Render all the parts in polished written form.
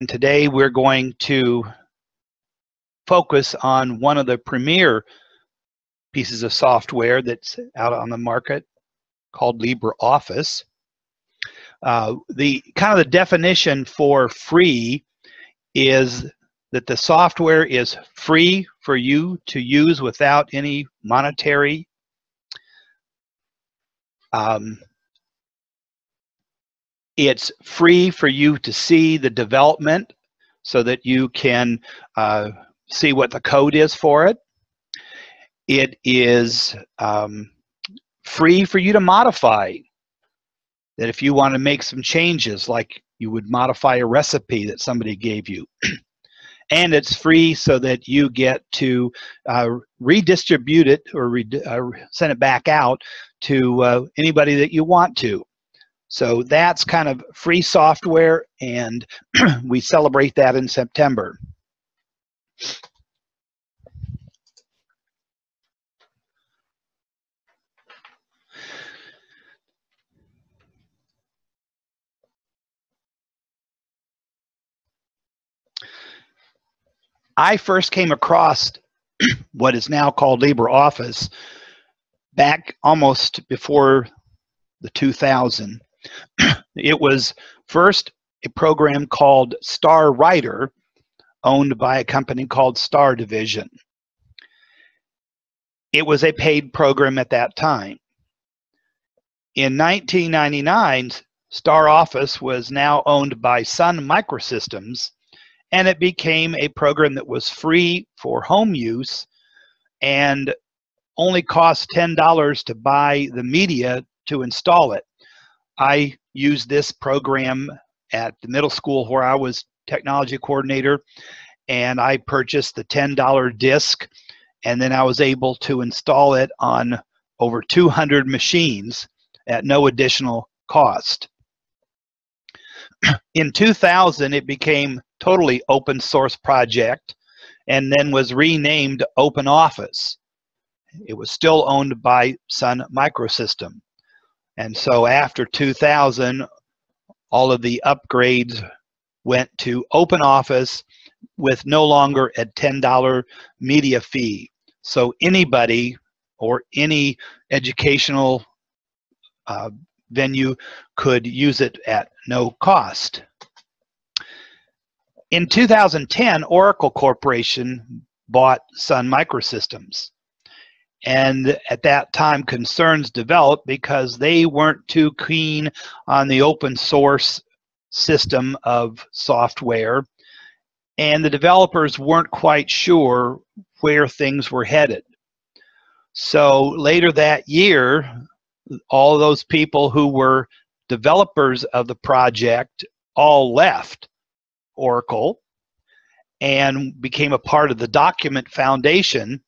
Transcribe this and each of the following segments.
today we're going to focus on one of the premier pieces of software that's out on the market called LibreOffice. The definition for free is that the software is free for you to use without any monetary it's free for you to see the development so that you can see what the code is for it. It is free for you to modify. That if you want to make some changes, like you would modify a recipe that somebody gave you. And it's free so that you get to redistribute it or send it back out to anybody that you want to. So that's kind of free software, and we celebrate that in September. I first came across what is now called LibreOffice back almost before the 2000. It was first a program called Star Writer, owned by a company called Star Division. It was a paid program at that time. In 1999, Star Office was now owned by Sun Microsystems, and it became a program that was free for home use and only cost $10 to buy the media to install it. I used this program at the middle school where I was technology coordinator, and I purchased the $10 disc, and then I was able to install it on over 200 machines at no additional cost. In 2000, it became totally open source project and then was renamed OpenOffice. It was still owned by Sun Microsystems. And so after 2000, all of the upgrades went to OpenOffice with no longer a $10 media fee. So anybody or any educational venue could use it at no cost. In 2010, Oracle Corporation bought Sun Microsystems. And at that time, concerns developed because they weren't too keen on the open source system of software, and the developers weren't quite sure where things were headed. So later that year, all those people who were developers of the project all left Oracle and became a part of the Document Foundation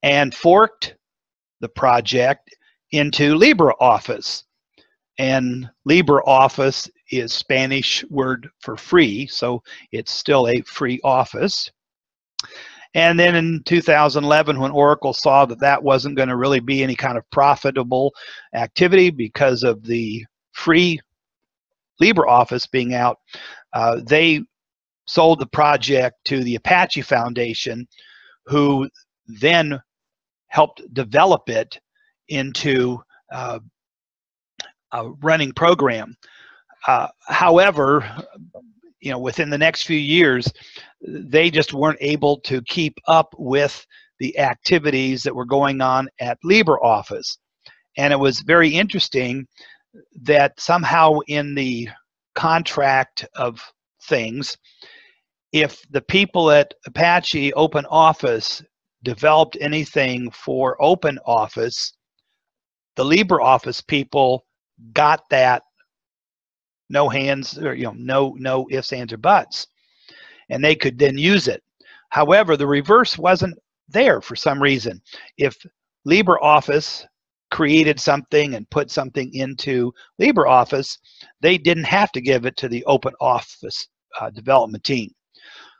and forked the project into LibreOffice. And LibreOffice is Spanish word for free, so it's still a free office. And then in 2011, when Oracle saw that that wasn't going to really be any kind of profitable activity because of the free LibreOffice being out, they sold the project to the Apache Foundation, who then helped develop it into a running program. However, within the next few years, they just weren't able to keep up with the activities that were going on at LibreOffice. And it was very interesting that somehow in the contract of things, if the people at Apache OpenOffice developed anything for OpenOffice, the LibreOffice people got that no hands, or no ifs, ands, or buts, and they could then use it. However, the reverse wasn't there for some reason. If LibreOffice created something and put something into LibreOffice, they didn't have to give it to the OpenOffice development team.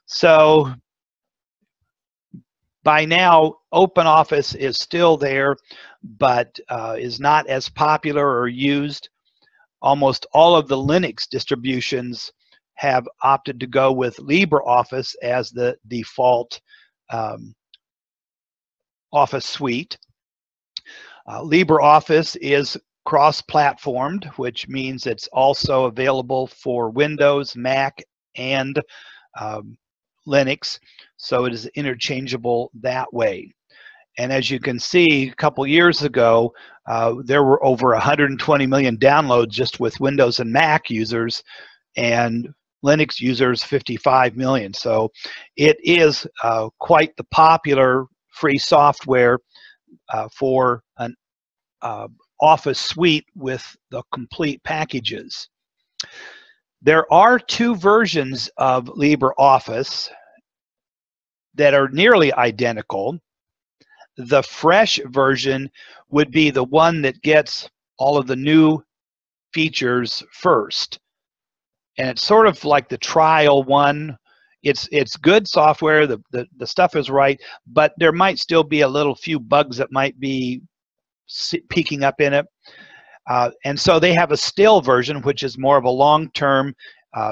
So by now, OpenOffice is still there, but is not as popular or used. Almost all of the Linux distributions have opted to go with LibreOffice as the default Office suite. LibreOffice is cross-platformed, which means it's also available for Windows, Mac, and Linux, so it is interchangeable that way. And as you can see, a couple years ago, there were over 120 million downloads just with Windows and Mac users, and Linux users 55 million. So it is quite the popular free software for an Office suite with the complete packages. There are two versions of LibreOffice that are nearly identical. The fresh version would be the one that gets all of the new features first. And it's sort of like the trial one. It's good software, the stuff is right, but there might still be a little few bugs that might be peeking up in it. And so they have a still version, which is more of a long-term,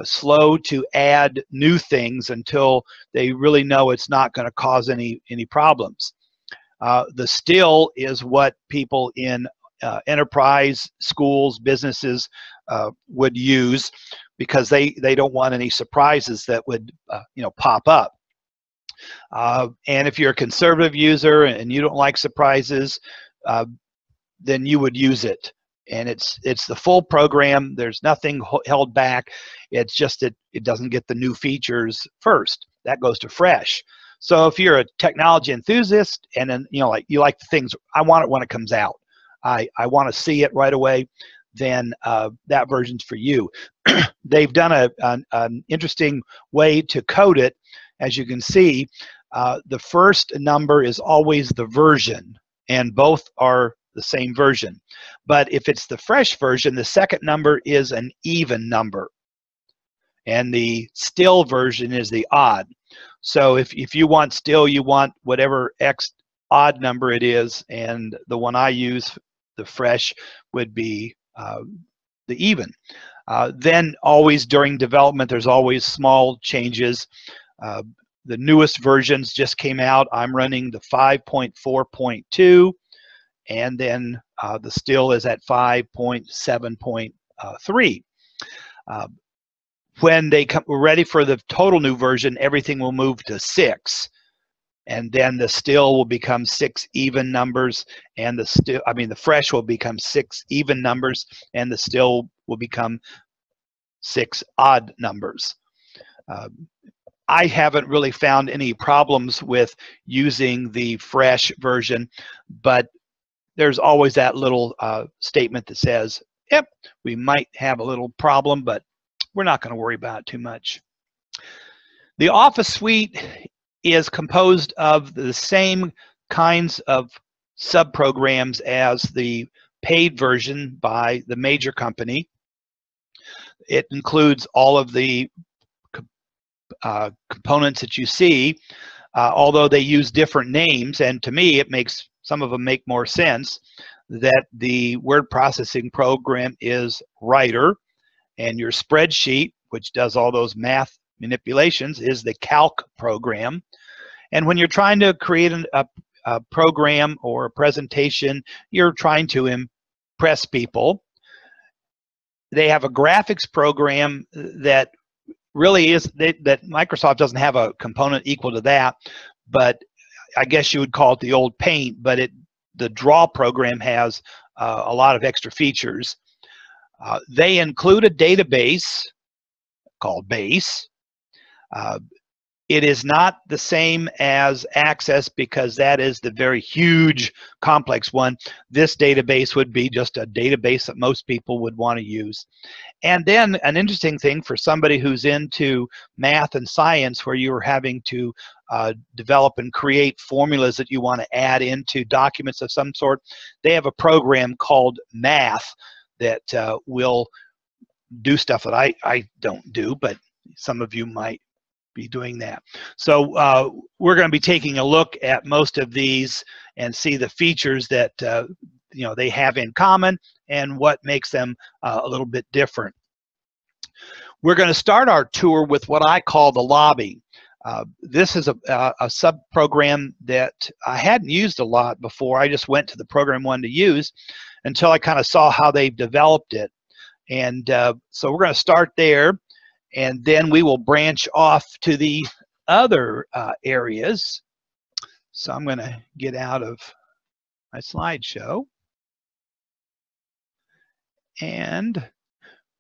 slow to add new things until they really know it's not going to cause any problems. The still is what people in enterprise, schools, businesses would use, because they don't want any surprises that would pop up. And if you're a conservative user and you don't like surprises, then you would use it. And it's the full program. There's nothing held back. It's just that it doesn't get the new features first. That goes to fresh. So if you're a technology enthusiast and then you like the things, I want it when it comes out, I want to see it right away, then that version's for you. They've done an interesting way to code it. As you can see, the first number is always the version, and both are the same version. But if it's the fresh version, the second number is an even number, and the still version is the odd. So if you want still, you want whatever X odd number it is, and the one I use, the fresh, would be the even. Then always during development, there's always small changes. The newest versions just came out. I'm running the 5.4.2, and then the still is at 5.7.3. When we're ready for the total new version, everything will move to 6, and then the still will become 6 even numbers, and the fresh will become 6 even numbers, and the still will become 6 odd numbers. I haven't really found any problems with using the fresh version, but there's always that little statement that says, yep, we might have a little problem, but we're not going to worry about it too much. The Office suite is composed of the same kinds of subprograms as the paid version by the major company. It includes all of the components that you see, although they use different names, and to me it makes some of them make more sense. That the word processing program is Writer, and your spreadsheet, which does all those math manipulations, is the Calc program. And when you're trying to create a program or a presentation, you're trying to impress people, they have a graphics program that really is, that Microsoft doesn't have a component equal to that, but I guess you would call it the old Paint, but the Draw program has a lot of extra features. They include a database called Base. It is not the same as Access, because that is the very huge, complex one. This database would be just a database that most people would want to use. And then an interesting thing for somebody who's into math and science, where you're having to develop and create formulas that you want to add into documents of some sort, they have a program called Math that will do stuff that I don't do, but some of you might be doing that. So we're going to be taking a look at most of these and see the features that they have in common and what makes them a little bit different. We're going to start our tour with what I call the lobby. This is a sub-program that I hadn't used a lot before. I just went to the program I wanted to use until I kind of saw how they've developed it. And so we're going to start there, and then we will branch off to the other areas. So I'm going to get out of my slideshow, and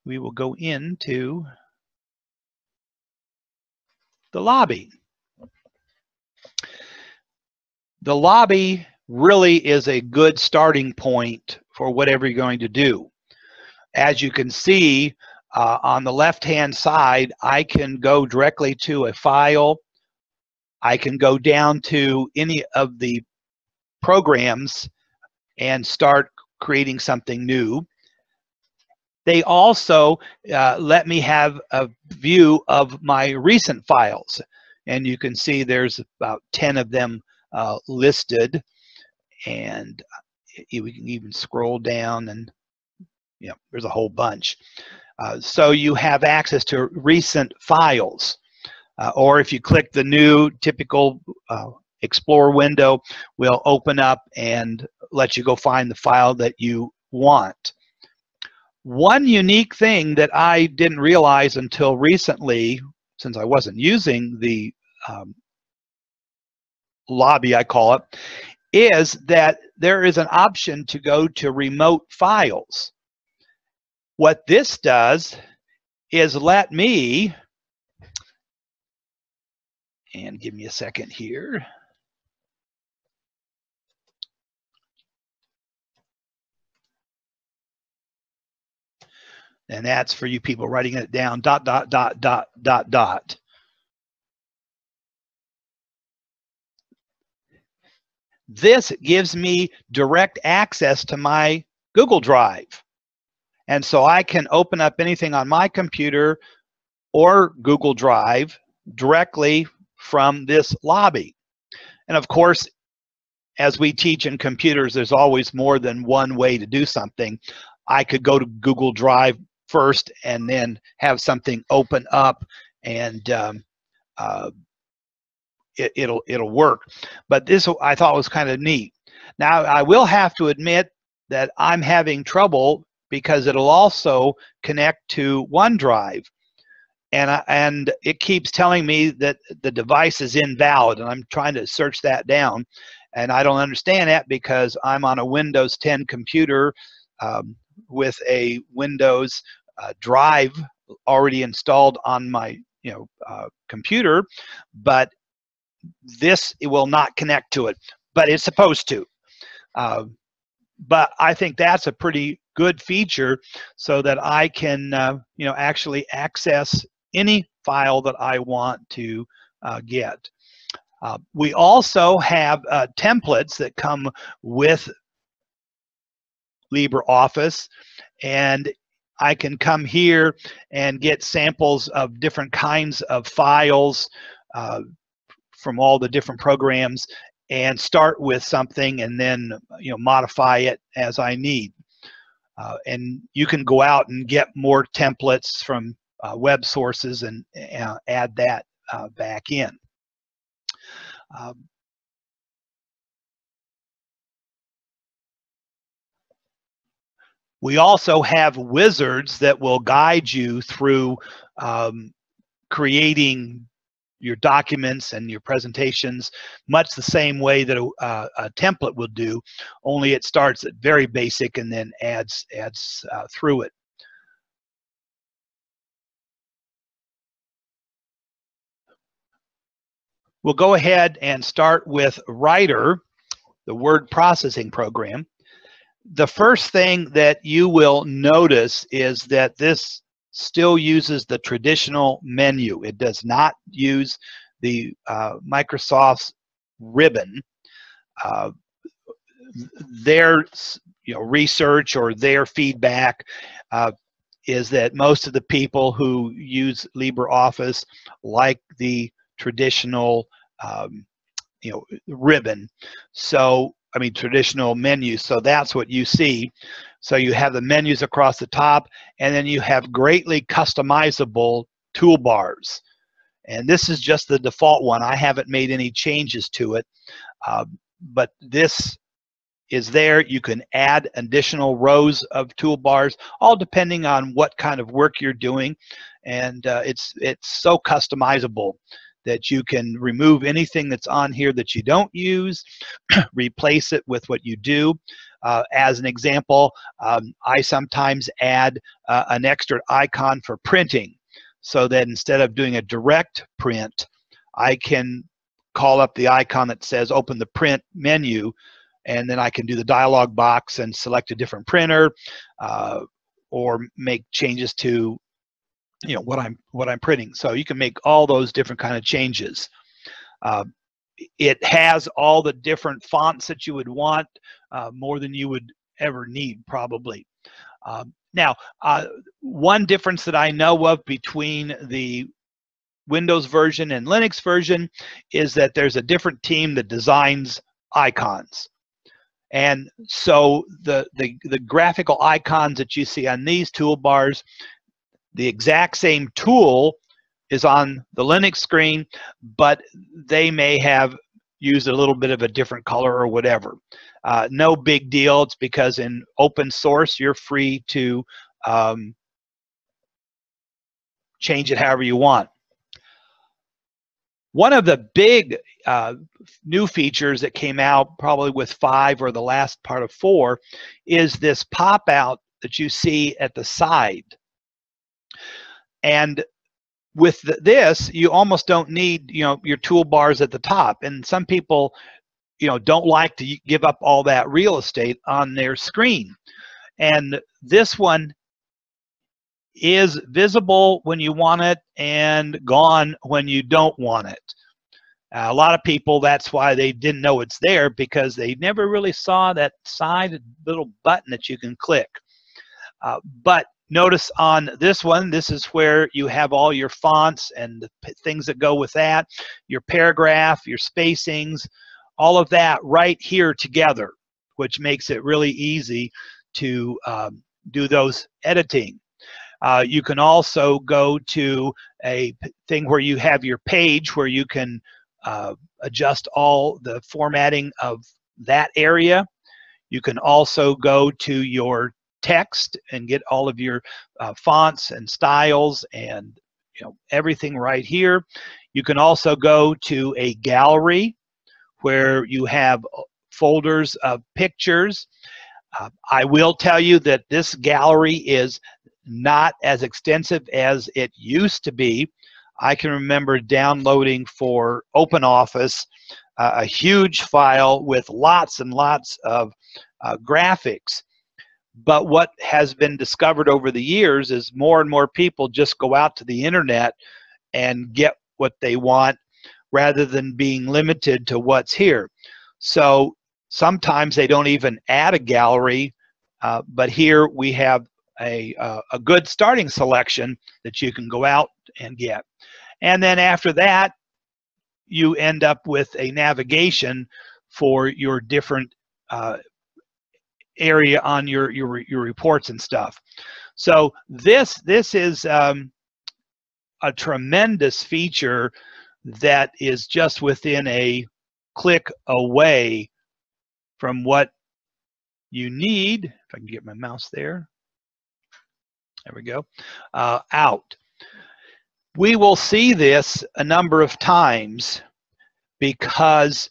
we will go into the lobby. The lobby really is a good starting point for whatever you're going to do. As you can see on the left-hand side, I can go directly to a file. I can go down to any of the programs and start creating something new. They also let me have a view of my recent files, and you can see there's about 10 of them listed, and we can even scroll down, and there's a whole bunch. So you have access to recent files, or if you click the new typical Explorer window, will open up and let you go find the file that you want. One unique thing that I didn't realize until recently, since I wasn't using the lobby, I call it, is that there is an option to go to remote files. What this does is let me, and give me a second here. And that's for you people writing it down, ... This gives me direct access to my Google Drive. And so I can open up anything on my computer or Google Drive directly from this lobby. And of course, as we teach in computers, there's always more than one way to do something. I could go to Google Drive first and then have something open up, and it'll work. But this I thought was kind of neat. Now I will have to admit that I'm having trouble because it'll also connect to OneDrive, and it keeps telling me that the device is invalid, and I'm trying to search that down, and I don't understand that because I'm on a Windows 10 computer with a Windows drive already installed on my computer, but it will not connect to it, but it's supposed to. But I think that's a pretty good feature, so that I can actually access any file that I want to get. We also have templates that come with LibreOffice, and I can come here and get samples of different kinds of files from all the different programs, and start with something and then modify it as I need. And you can go out and get more templates from web sources and add that back in. We also have wizards that will guide you through creating your documents and your presentations, much the same way that a template will do, only it starts at very basic and then adds through it. We'll go ahead and start with Writer, the word processing program. The first thing that you will notice is that this still uses the traditional menu. It does not use the Microsoft's ribbon. Their research or their feedback is that most of the people who use LibreOffice like the traditional ribbon. So traditional menus. So that's what you see. So you have the menus across the top, and then you have greatly customizable toolbars. And this is just the default one. I haven't made any changes to it, but this is there. You can add additional rows of toolbars, all depending on what kind of work you're doing. And it's so customizable that you can remove anything that's on here that you don't use, replace it with what you do. As an example, I sometimes add an extra icon for printing, so that instead of doing a direct print, I can call up the icon that says open the print menu, and then I can do the dialog box and select a different printer, or make changes to what I'm printing. So you can make all those different kind of changes. It has all the different fonts that you would want, more than you would ever need probably. Now, one difference that I know of between the Windows version and Linux version is that there's a different team that designs icons. And so the graphical icons that you see on these toolbars, the exact same tool is on the Linux screen, but they may have used a little bit of a different color or whatever. No big deal. It's because in open source, you're free to change it however you want. One of the big new features that came out probably with 5 or the last part of 4 is this pop-out that you see at the side. And with this, you almost don't need your toolbars at the top. And some people don't like to give up all that real estate on their screen. And this one is visible when you want it and gone when you don't want it. A lot of people, that's why they didn't know it's there, because they never really saw that side little button that you can click. But notice on this one, this is where you have all your fonts and the things that go with that, your paragraph, your spacings, all of that right here together, which makes it really easy to do those editing. You can also go to a thing where you have your page where you can adjust all the formatting of that area. You can also go to your text and get all of your fonts and styles and everything right here. You can also go to a gallery where you have folders of pictures. I will tell you that this gallery is not as extensive as it used to be. I can remember downloading for OpenOffice a huge file with lots and lots of graphics. But what has been discovered over the years is more and more people just go out to the internet and get what they want rather than being limited to what's here. So sometimes they don't even add a gallery, but here we have a good starting selection that you can go out and get. And then after that, you end up with a navigation for your different area on your reports and stuff. So this is a tremendous feature that is just within a click away from what you need. If I can get my mouse there. There we go. Out. We will see this a number of times because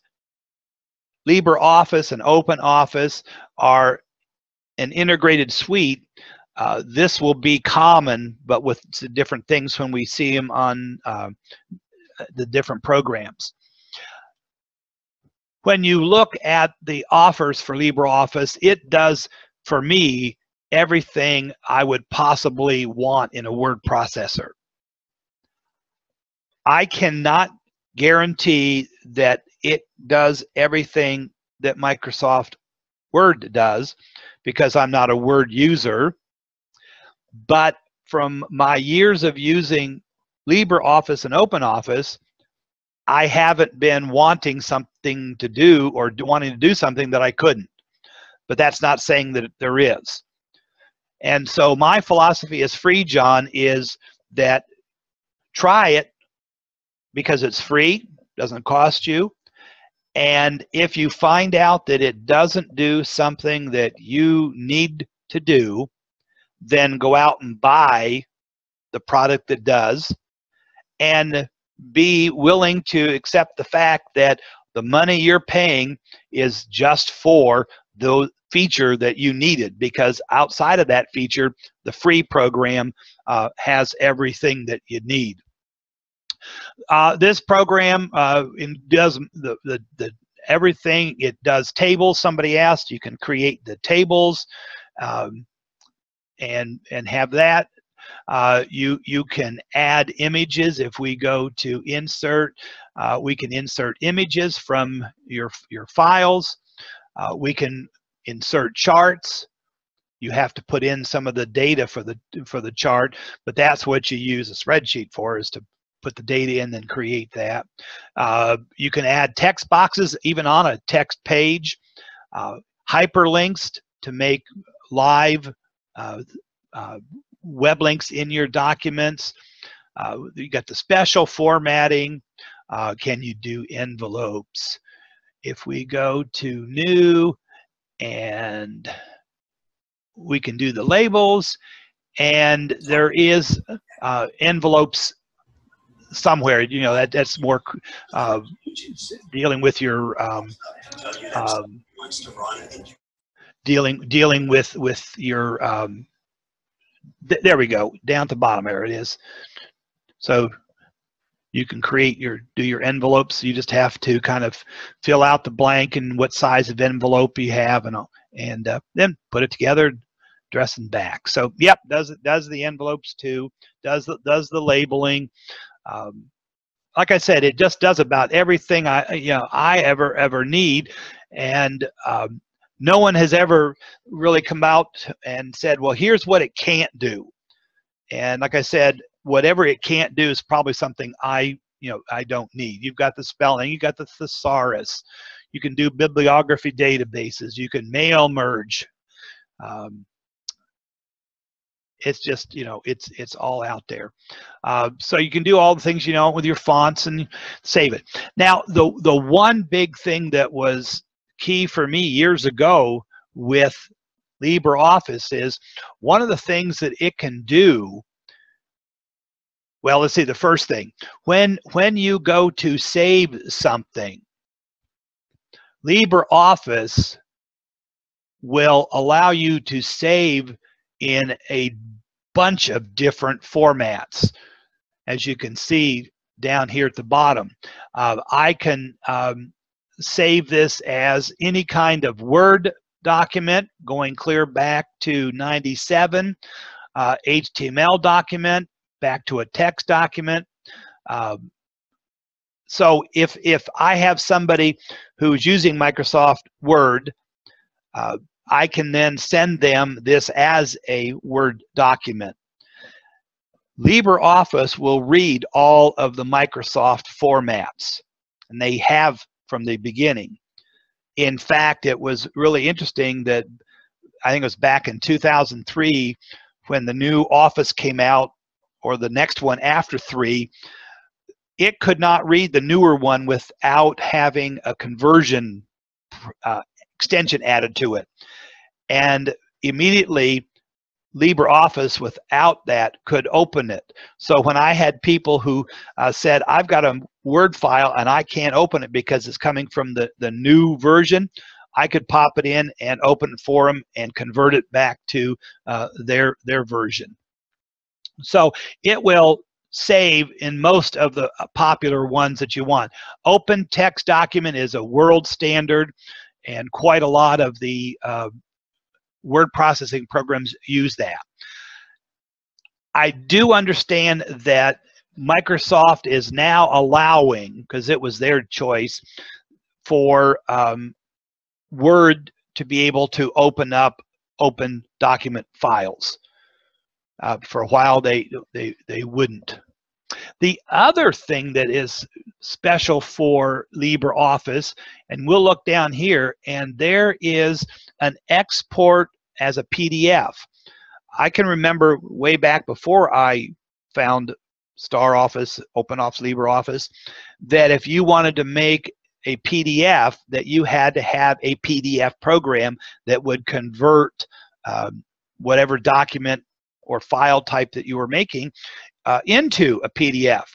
LibreOffice and OpenOffice are an integrated suite. This will be common, but with different things when we see them on the different programs. When you look at the offers for LibreOffice, it does, for me, everything I would possibly want in a word processor. I cannot guarantee that it does everything that Microsoft Word does because I'm not a Word user, but from my years of using LibreOffice and OpenOffice, I haven't been wanting something to do or wanting to do something that I couldn't. But that's not saying that there is. And so my philosophy as free, John, is that try it because it's free, doesn't cost you. And if you find out that it doesn't do something that you need to do, then go out and buy the product that does, and be willing to accept the fact that the money you're paying is just for the feature that you needed, because outside of that feature, the free program has everything that you need. This program does the everything. It does tables. Somebody asked, you can create the tables and have that. You can add images. If we go to insert, we can insert images from your files. We can insert charts. You have to put in some of the data for the chart, but that's what you use a spreadsheet for, is to put the data in and create that. You can add text boxes even on a text page, hyperlinks to make live web links in your documents. You got the special formatting. Can you do envelopes? If we go to new, and we can do the labels, and there is envelopes somewhere. You know, that's more dealing with your dealing with your there we go, down at the bottom. There it is. So you can do your envelopes. You just have to kind of fill out the blank and what size of envelope you have, and then put it together, address and back. So yep, does the envelopes too, does the labeling. Like I said, it just does about everything I ever need, and no one has ever really come out and said, well, here's what it can't do. And like I said, whatever it can't do is probably something I don't need. You've got the spelling, you got the thesaurus, you can do bibliography databases, you can mail merge. It's just, it's all out there. So you can do all the things with your fonts and save it. Now, the one big thing that was key for me years ago with LibreOffice is one of the things that it can do. Well, let's see, the first thing, when you go to save something, LibreOffice will allow you to save in a bunch of different formats. As you can see down here at the bottom, I can save this as any kind of Word document going clear back to 97, HTML document, back to a text document. So if I have somebody who's using Microsoft Word, I can then send them this as a Word document. LibreOffice will read all of the Microsoft formats, and they have from the beginning. In fact, it was really interesting that I think it was back in 2003 when the new Office came out, or the next one after 3, it could not read the newer one without having a conversion extension added to it. And immediately LibreOffice without that could open it. So when I had people who said, I've got a Word file and I can't open it because it's coming from the new version, I could pop it in and open it for them and convert it back to their version. So it will save in most of the popular ones that you want. Open text document is a world standard, and quite a lot of the word processing programs use that. I do understand that Microsoft is now allowing, because it was their choice, for Word to be able to open up open document files. For a while they wouldn't. The other thing that is special for LibreOffice, and we'll look down here, and there is an export as a PDF. I can remember way back before I found StarOffice, OpenOffice, LibreOffice, that if you wanted to make a PDF, that you had to have a PDF program that would convert whatever document or file type that you were making into a PDF.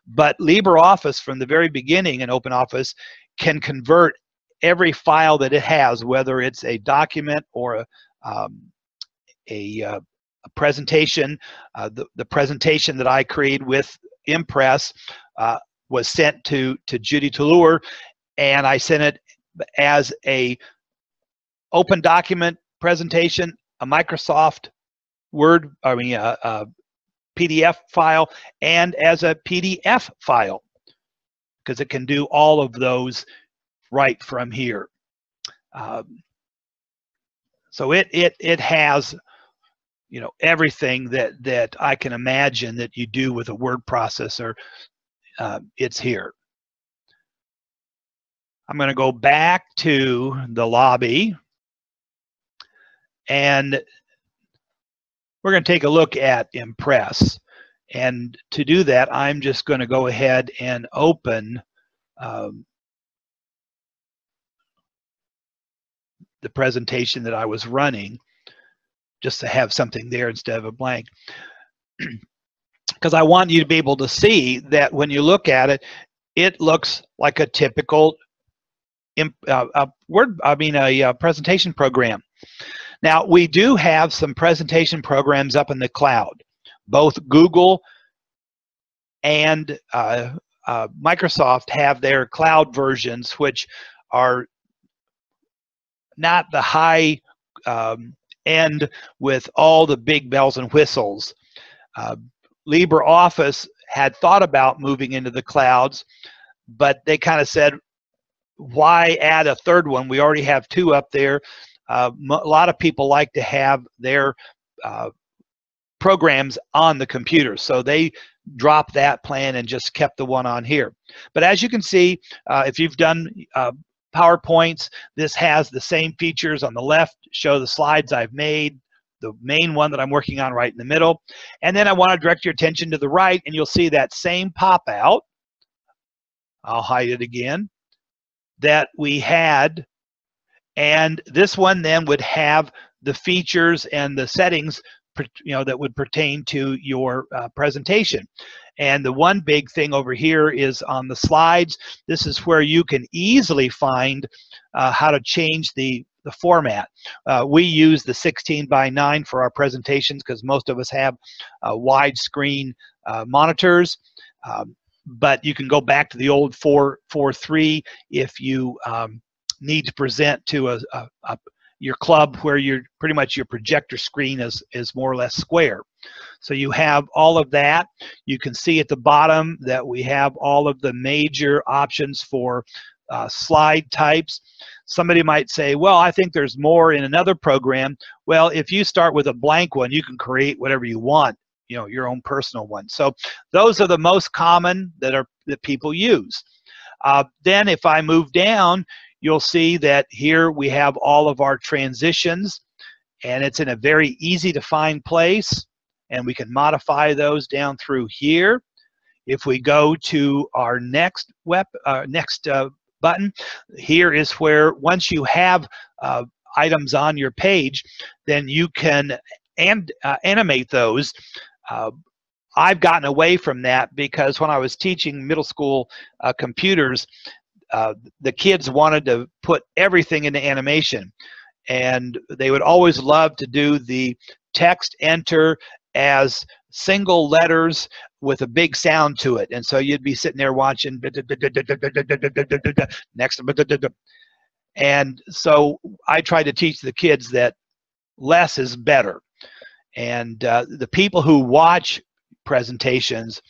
But LibreOffice from the very beginning in OpenOffice can convert every file that it has, whether it's a document or a presentation. The presentation that I created with Impress was sent to Judy Toulour, and I sent it as a open document presentation, a Microsoft Word, PDF file, and as a PDF file, because it can do all of those right from here. So it has, you know, everything that I can imagine that you do with a word processor. It's here. I'm going to go back to the lobby, and we're going to take a look at Impress. And to do that, I'm just going to go ahead and open the presentation that I was running, just to have something there instead of a blank. Because I want you to be able to see that when you look at it, it looks like a typical presentation program. Now, we do have some presentation programs up in the cloud. Both Google and Microsoft have their cloud versions, which are not the high end with all the big bells and whistles. LibreOffice had thought about moving into the clouds, but they kind of said, why add a third one? We already have two up there. A lot of people like to have their programs on the computer, so they dropped that plan and just kept the one on here. But as you can see, if you've done PowerPoints, this has the same features. On the left show the slides I've made, the main one that I'm working on right in the middle, and then I want to direct your attention to the right, and you'll see that same pop out. I'll hide it again, that we had, and this one then would have the features and the settings, you know, that would pertain to your presentation. And the one big thing over here is on the slides. This is where you can easily find how to change the format. We use the 16:9 for our presentations because most of us have widescreen monitors. But you can go back to the old 4:3 if you need to present to your club where you're pretty much your projector screen is more or less square. So you have all of that. You can see at the bottom that we have all of the major options for slide types. Somebody might say, well, I think there's more in another program. Well, if you start with a blank one, you can create whatever you want, you know, your own personal one. So those are the most common that people use. Then if I move down, you'll see that here we have all of our transitions, and it's in a very easy to find place, and we can modify those down through here. If we go to our next button, here is where once you have items on your page, then you can animate those. I've gotten away from that because when I was teaching middle school computers, the kids wanted to put everything into animation, and they would always love to do the text enter as single letters with a big sound to it. And so you'd be sitting there watching next, and so I try to teach the kids that less is better. And the people who watch presentations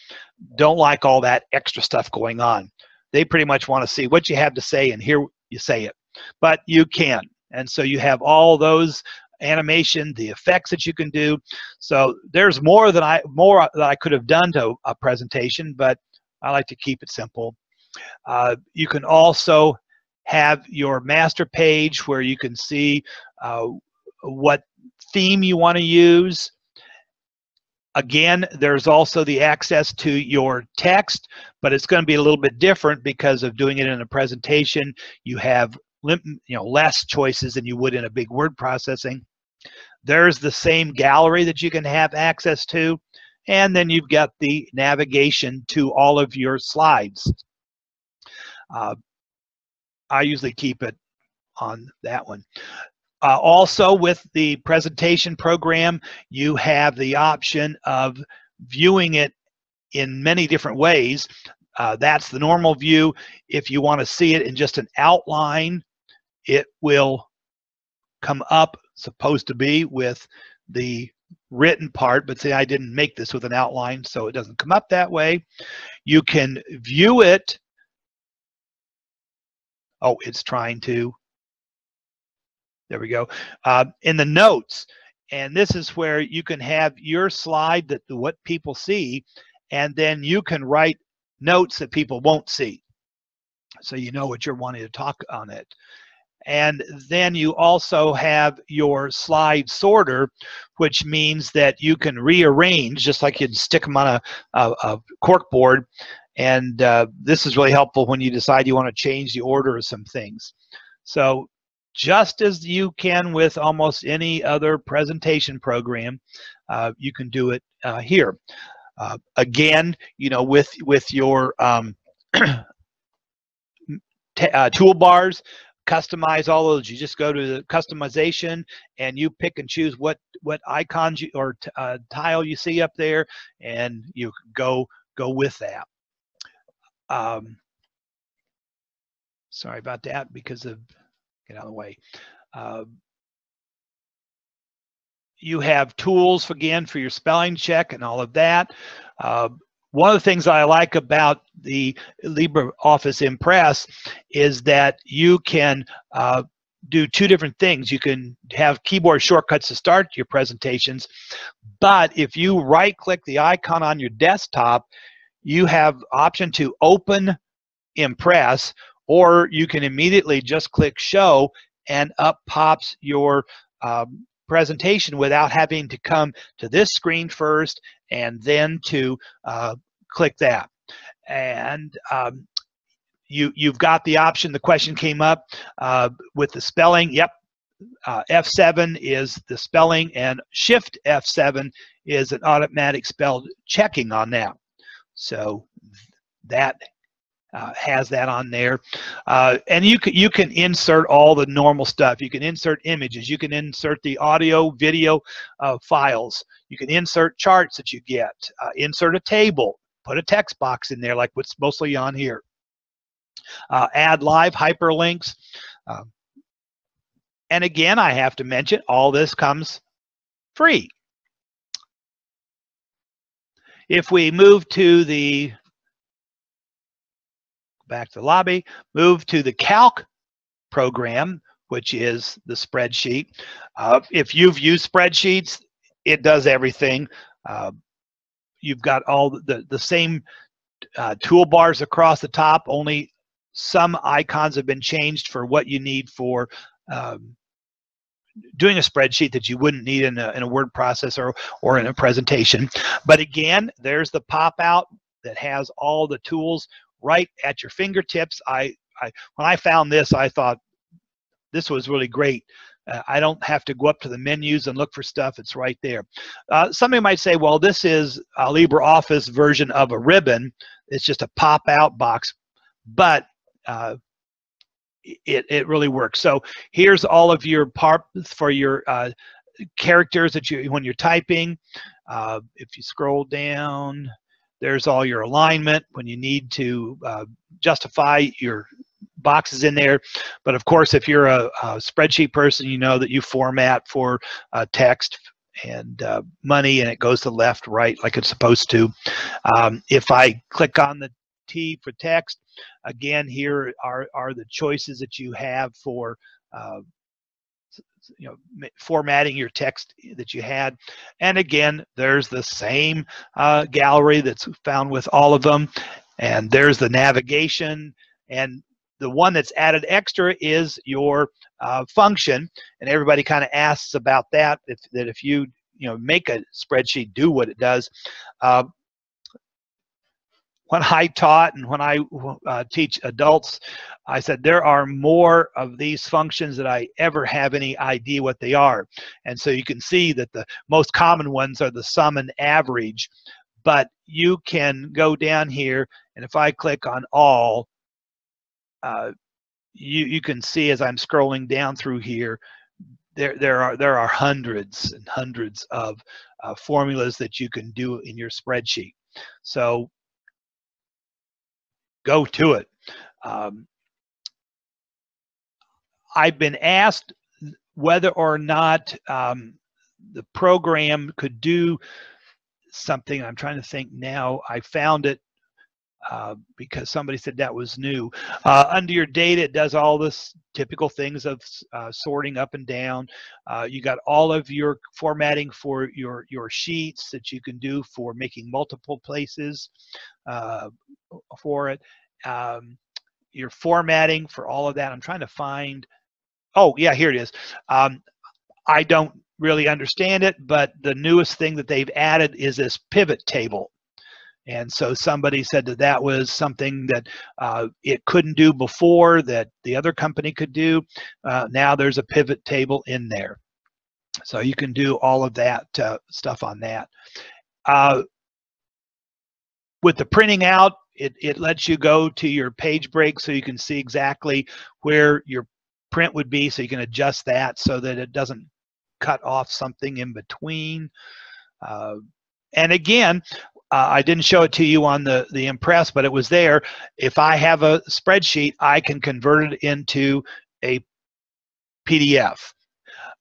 don't like all that extra stuff going on. They pretty much want to see what you have to say and hear you say it. But you can. And so you have all those animation, the effects that you can do. So there's more that I could have done to a presentation, but I like to keep it simple. You can also have your master page where you can see what theme you want to use. Again, there's also the access to your text, but it's going to be a little bit different because of doing it in a presentation. You have less choices than you would in a big word processing. There's the same gallery that you can have access to, and then you've got the navigation to all of your slides. I usually keep it on that one. Also, with the presentation program, you have the option of viewing it in many different ways. That's the normal view. If you want to see it in just an outline, it will come up, supposed to be, with the written part, but say I didn't make this with an outline, so it doesn't come up that way. You can view it. Oh, it's trying to. There we go. In the notes, and this is where you can have your slide that what people see, and then you can write notes that people won't see, so you know what you're wanting to talk on it. And then you also have your slide sorter, which means that you can rearrange, just like you'd stick them on a cork board. And this is really helpful when you decide you want to change the order of some things. So just as you can with almost any other presentation program, you can do it here. Again, with your toolbars, customize all those. You just go to the customization and you pick and choose what icons or tile you see up there, and you go with that. Sorry about that, because of, get out of the way. You have tools, again, for your spelling check and all of that. One of the things I like about the LibreOffice Impress is that you can do two different things. You can have keyboard shortcuts to start your presentations, but if you right-click the icon on your desktop, you have option to open Impress, or you can immediately just click Show, and up pops your presentation without having to come to this screen first and then to click that. And you've got the option. The question came up with the spelling. Yep, F7 is the spelling, and Shift F7 is an automatic spell checking on that. So that has that on there. And you can insert all the normal stuff. You can insert images. You can insert the audio, video files. You can insert charts that you get. Insert a table. Put a text box in there like what's mostly on here. Add live hyperlinks. And again, I have to mention, all this comes free. If we move to the back to the lobby, move to the Calc program, which is the spreadsheet. If you've used spreadsheets, it does everything. You've got all the same toolbars across the top, only some icons have been changed for what you need for doing a spreadsheet that you wouldn't need in a word processor or in a presentation. But again, there's the pop-out that has all the tools right at your fingertips. When I found this, I thought this was really great. I don't have to go up to the menus and look for stuff. It's right there. Somebody might say, well, this is a LibreOffice version of a ribbon. It's just a pop-out box, but it really works. So here's all of your parts for your characters that when you're typing. If you scroll down, there's all your alignment when you need to justify your boxes in there. But of course, if you're a spreadsheet person, you know that you format for text and money, and it goes to left, right, like it's supposed to. If I click on the T for text, again, here are the choices that you have for formatting your text that you had. And again, there's the same gallery that's found with all of them. And there's the navigation. And the one that's added extra is your function. And everybody kind of asks about that, that if you make a spreadsheet do what it does. When I taught and when I teach adults, I said there are more of these functions that I ever have any idea what they are. And so you can see that the most common ones are the sum and average. But you can go down here, and if I click on all, you can see as I'm scrolling down through here, there are hundreds and hundreds of formulas that you can do in your spreadsheet. So go to it. I've been asked whether or not the program could do something. I'm trying to think now. I found it because somebody said that was new. Under your data, it does all this typical things of sorting up and down. You got all of your formatting for your sheets that you can do for making multiple places for it. Your formatting for all of that. I'm trying to find. Oh, yeah, here it is. I don't really understand it, but the newest thing that they've added is this pivot table. And so somebody said that that was something that it couldn't do before, that the other company could do. Now there's a pivot table in there. So you can do all of that stuff on that. With the printing out, it lets you go to your page break so you can see exactly where your print would be, so you can adjust that so that it doesn't cut off something in between. And again, I didn't show it to you on the Impress, but it was there. If I have a spreadsheet, I can convert it into a PDF.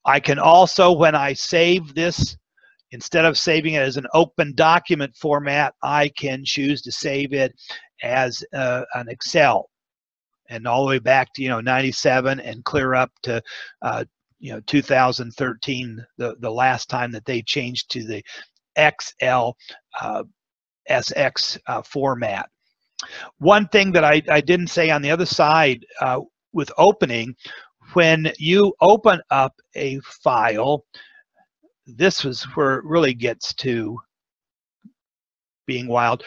I can also, when I save this, instead of saving it as an open document format, I can choose to save it as an Excel, and all the way back to 97 and clear up to 2013, the last time that they changed to the XL SX format. One thing that I didn't say on the other side with opening, when you open up a file, this was where it really gets to being wild.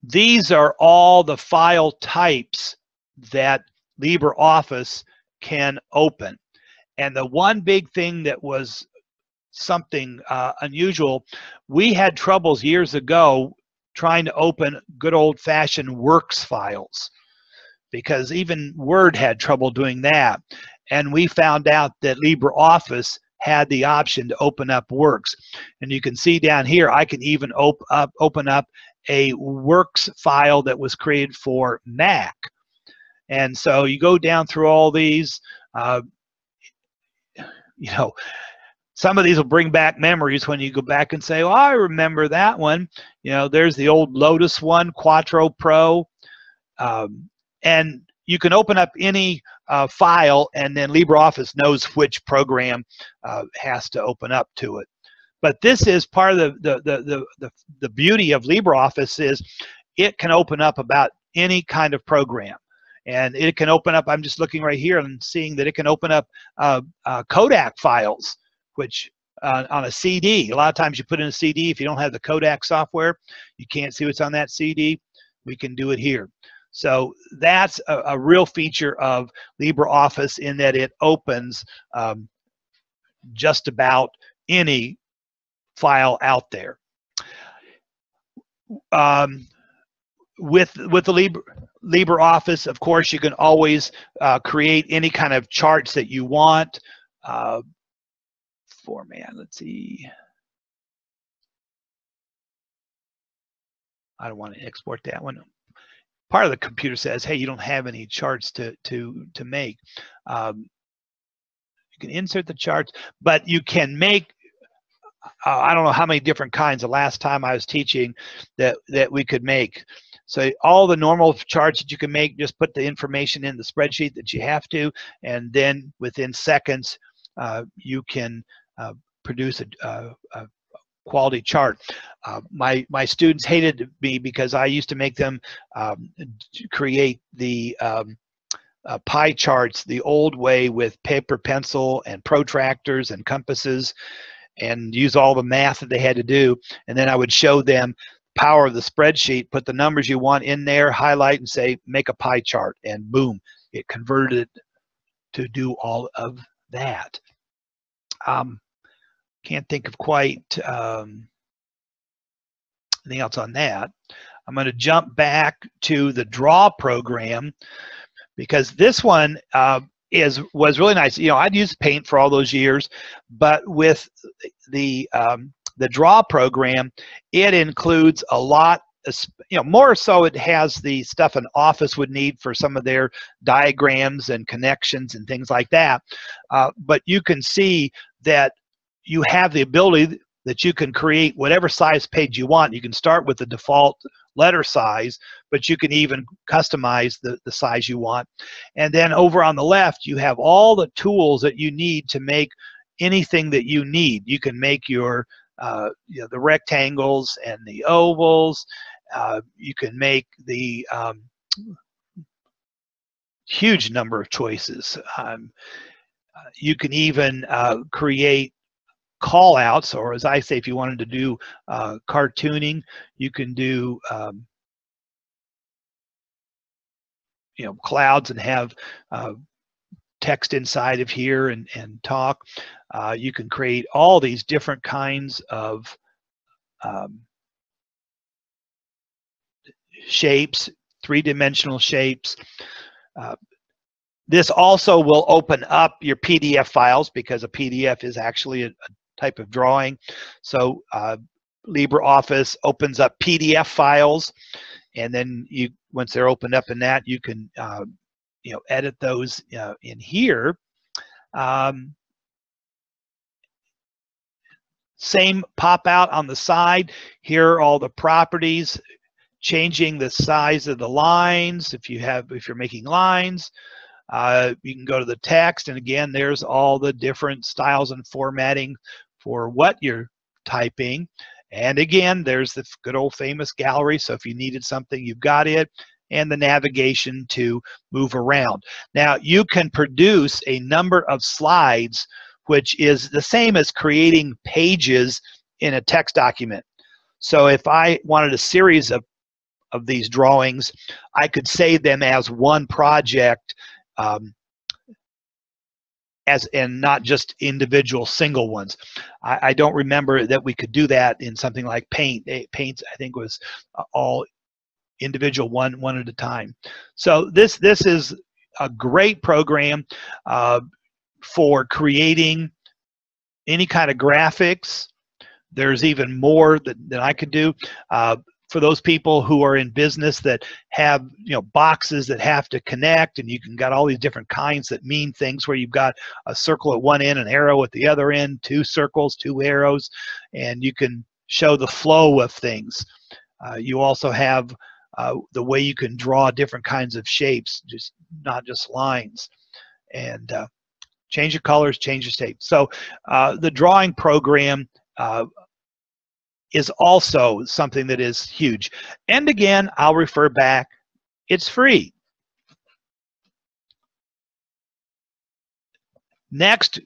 These are all the file types that LibreOffice can open. And the one big thing that was something unusual, we had troubles years ago trying to open good old-fashioned works files, because even Word had trouble doing that. And we found out that LibreOffice had the option to open up works. And you can see down here, I can even open up a works file that was created for Mac. And so you go down through all these, some of these will bring back memories when you go back and say, well, I remember that one. There's the old Lotus one, Quattro Pro. And you can open up any file, and then LibreOffice knows which program has to open up to it. But this is part of the beauty of LibreOffice, is it can open up about any kind of program. And it can open up, I'm just looking right here and seeing that it can open up Kodak files, which on a CD, a lot of times you put in a CD, if you don't have the Kodak software, you can't see what's on that CD. We can do it here. So that's a real feature of LibreOffice, in that it opens just about any file out there. With the LibreOffice, of course, you can always create any kind of charts that you want. Format, let's see. I don't want to export that one. Part of the computer says, hey, you don't have any charts to make. You can insert the charts, but you can make, I don't know how many different kinds. The last time I was teaching that we could make. So all the normal charts that you can make, just put the information in the spreadsheet that you have to, and then within seconds you can produce a quality chart. My students hated me because I used to make them create the pie charts the old way with paper, pencil, and protractors and compasses, and use all the math that they had to do. And then I would show them the power of the spreadsheet, put the numbers you want in there, highlight, and say, make a pie chart, and boom, it converted to do all of that. Can't think of quite anything else on that. I'm going to jump back to the draw program, because this one was really nice. You know, I'd used Paint for all those years, but with the draw program, it includes a lot. You know, more so it has the stuff an office would need for some of their diagrams and connections and things like that. But you can see that you have the ability that you can create whatever size page you want. You can start with the default letter size, but you can even customize the size you want. And then over on the left, you have all the tools that you need to make anything that you need. You can make your you know, the rectangles and the ovals. You can make the huge number of choices. You can even create call outs, or as I say, if you wanted to do cartooning, you can do you know, clouds and have text inside of here and talk. You can create all these different kinds of shapes, three-dimensional shapes. This also will open up your PDF files, because a PDF is actually a type of drawing. So LibreOffice opens up PDF files, and then you, once they're opened up in that, you can you know, edit those in here. Same pop out on the side. Here are all the properties, changing the size of the lines if you're making lines. You can go to the text, and again, there's all the different styles and formatting for what you're typing. And again, there's the good old famous gallery, so if you needed something, you've got it, and the navigation to move around. Now, you can produce a number of slides, which is the same as creating pages in a text document. So if I wanted a series of these drawings, I could save them as one project, and not just individual single ones. I don't remember that we could do that in something like Paint. Paint, I think, was all individual, one at a time. So this is a great program for creating any kind of graphics. There's even more that I could do. For those people who are in business that have, you know, boxes that have to connect, and you can got all these different kinds that mean things, where you've got a circle at one end, an arrow at the other end, two circles, two arrows, and you can show the flow of things. You also have the way you can draw different kinds of shapes, just not just lines, and change your colors, change your shapes. So the drawing program is also something that is huge. And again, I'll refer back, it's free. Next,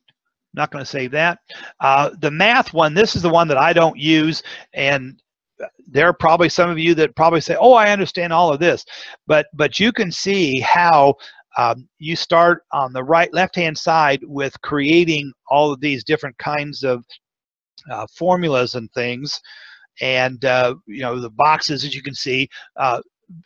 not going to save that. The math one, this is the one that I don't use, and there are probably some of you that probably say, oh, I understand all of this, but you can see how you start on the left-hand side with creating all of these different kinds of formulas and things, and you know, the boxes, as you can see,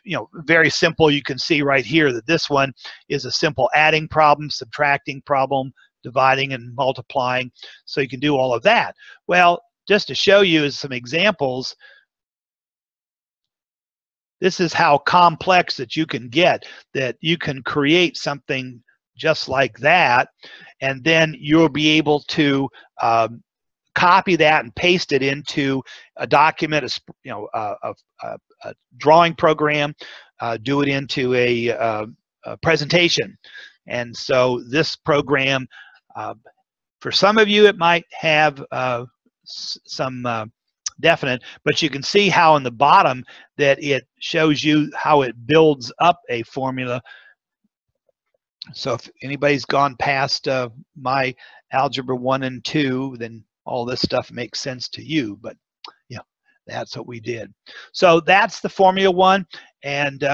you know, very simple. You can see right here that this one is a simple adding problem, subtracting problem, dividing and multiplying, so you can do all of that. Well, just to show you some examples, this is how complex that you can get, that you can create something just like that, and then you'll be able to copy that and paste it into a document, a drawing program, do it into a presentation. And so this program, for some of you, it might have some definite, but you can see how in the bottom that it shows you how it builds up a formula. So if anybody's gone past my Algebra 1 and 2, then all this stuff makes sense to you, but yeah, that's what we did. So that's the Formula 1. And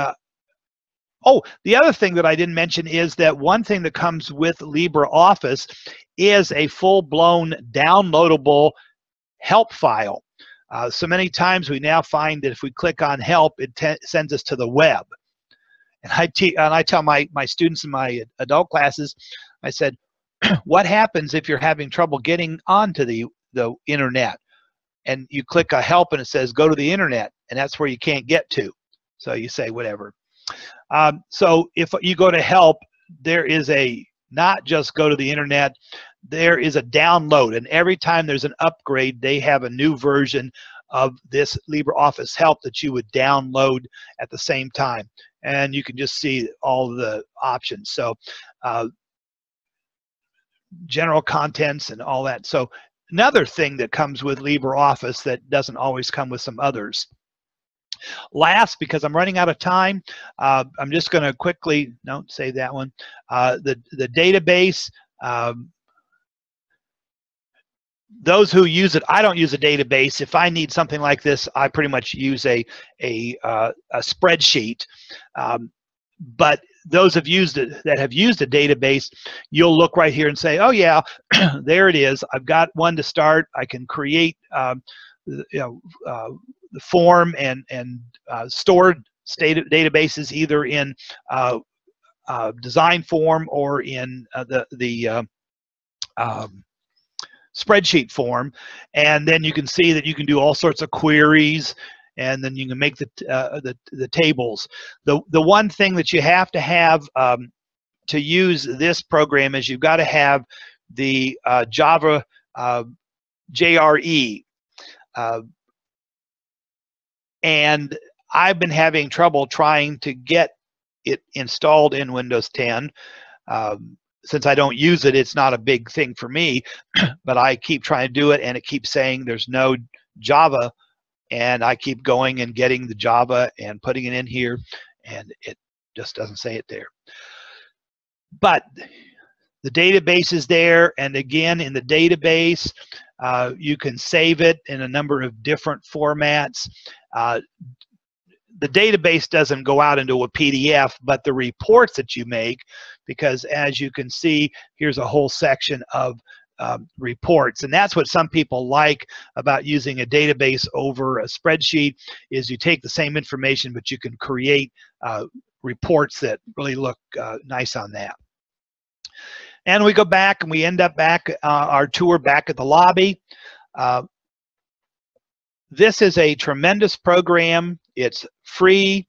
oh, the other thing that I didn't mention is that one thing that comes with LibreOffice is a full-blown downloadable help file. So many times we now find that if we click on help, it sends us to the web. And I tell my students in my adult classes, I said, what happens if you're having trouble getting onto the internet? And you click a help and it says go to the internet, and that's where you can't get to. So you say whatever. So if you go to help, there is a, not just go to the internet, there is a download, and every time there's an upgrade, they have a new version of this LibreOffice help that you would download at the same time. And you can just see all the options. So general contents and all that. So another thing that comes with LibreOffice that doesn't always come with some others. Last, because I'm running out of time, I'm just going to quickly, no, save that one. The database, those who use it, I don't use a database. If I need something like this, I pretty much use a spreadsheet. But those have used it, that have used a database, you'll look right here and say, oh yeah, there it is. I've got one to start. I can create the form and stored databases either in design form or in the spreadsheet form, and then you can see that you can do all sorts of queries, and then you can make the tables. The one thing that you have to have to use this program is you've got to have the Java JRE, and I've been having trouble trying to get it installed in Windows 10. Since I don't use it, it's not a big thing for me, but I keep trying to do it, and it keeps saying there's no Java, and I keep going and getting the Java and putting it in here, and it just doesn't say it there. But the database is there, and again, in the database, you can save it in a number of different formats. The database doesn't go out into a PDF, but the reports that you make, because as you can see, here's a whole section of reports, and that's what some people like about using a database over a spreadsheet, is you take the same information, but you can create reports that really look nice on that. And we go back, and we end up back our tour back at the lobby. This is a tremendous program. It's free.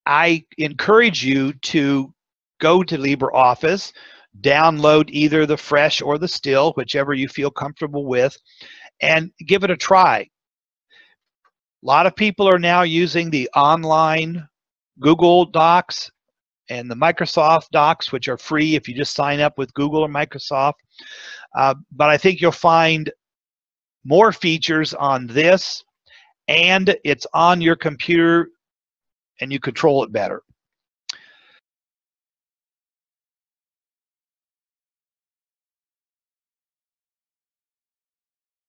I encourage you to go to LibreOffice, download either the fresh or the still, whichever you feel comfortable with, and give it a try. A lot of people are now using the online Google Docs and the Microsoft Docs, which are free if you just sign up with Google or Microsoft. But I think you'll find more features on this, and it's on your computer and you control it better.